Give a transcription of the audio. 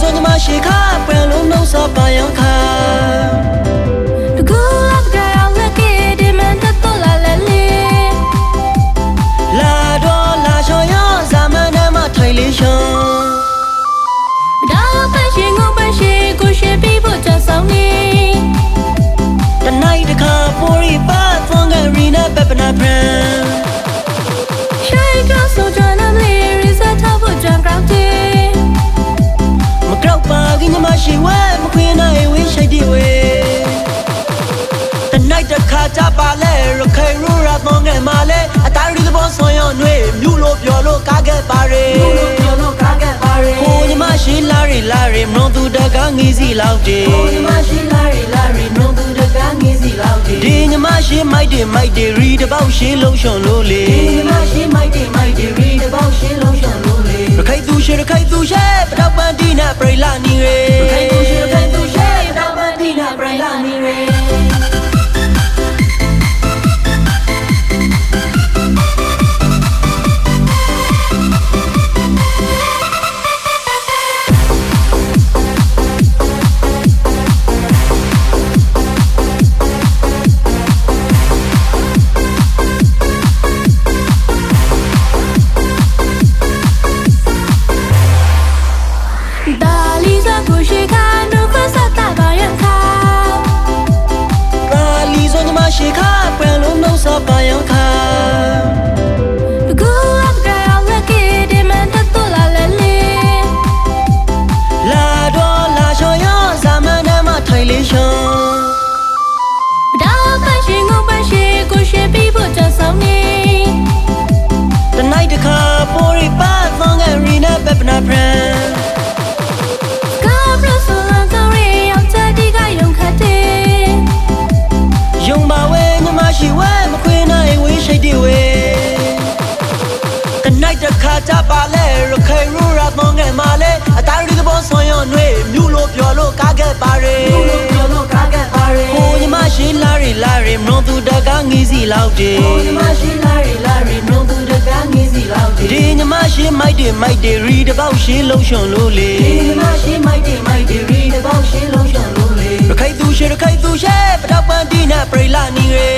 ဆိုညီမရှိခါပြန်လုံးနှုတ်ဆောပါယံခါတကူအပကရောက်လက်ကေဒီမန်တတော်လာလဲလေလာတော့လာချော်ရောဇာမန်နဲ့မထိုင်လေးရှောင်းဒါပန်းရှင်ငုံပန်းရှင်ကိုရှင်ပြီးဖို့ကြဆောင်နေတနိုင်တခါပေါ်ရီပါသွန်ကရီနာပပနာဖရန်ရှိုင်းကဆိုကြနမလေးရီစတ်ထားဖို့ကြံကောက်တယ်မကောက်ပါကင်းညီမရှိဝဲမခွေနိုင်ဝင်းရှိုက်ဒီဝဲတနိုင်တခါကြပါလဲရခိုင်ရူရာသွန်ကမာလဲအတားရီသဘောဆွန်ရောနှွေမြူလို့ပြောလို့ကားခဲ့ပါရေမြူလို့ပြောလို့ကားခဲ့ပါရေကိုညီမရှိလာရီမနှုံသူတကငီးစီလောက်တေကိုညီမရှိလာရီမနှုံသူတကငီးစီလောက်တေဒီညီမရှိမိုက်တေရီတပေါက်ရှင်းလုံးရှုံလို့လေဒီညီမရှိမိုက်တေရီတပေါက်ရှင်းလုံးရှုံလို့လေရခိုင်သူရှိပတောက်ပန်ဒီနာပရိလာနီရေရခိုင်သူရှိပတောက်ပန်ဒီနာပရိလာနီရေရှိခါပြန်လုံးနှုတ်ဆောပါယံခါတကူအပကရောက်လက်ကေဒီမန်တတော်လာလဲလေလာတော့လာချော်ရောဇာမန်နဲ့မထိုင်လေးရှောင်းဒါပန်းရှင်ငုံပန်းရှင်ကိုရှင်ပြီးဖို့ကြဆောင်နေတနိုင်တခါပေါ်ရီပါသွန်ကရီနာပပနာဖရန်ကာဘရဆလန်တော်ရီရောက်တဲ့ဒီကယုံခတ်တယ်ယုံပါဝဲညီမရှိဝဲမခွေနိုင်ဝင်းရှိတဲ့ဝဲတနိုင်တခါကြပါလဲရခိုင်ရူရာသွန်ကမာလဲအတားရီသဘောဆွန်ရောနှွေမြူလို့ပြောလို့ကားခဲ့ပါရေမြူလို့ပြောလို့ကားခဲ့ပါရေကိုညီမရှိလာရီမနှုံသူတကငီးစီလောက်တေကိုညီမရှိလာရီမနှုံသူတကငီးစီလောက်တေဒီညီမရှိမိုက်တေရီတပေါက်ရှင်းလုံးရှုံလို့လေဒီညီမရှိမိုက်တေရီတပေါက်ရှင်းလုံးရှုံလို့လေရခိုင်သူရှိပတောက်ပန်ဒီနာပရိလာနီရေ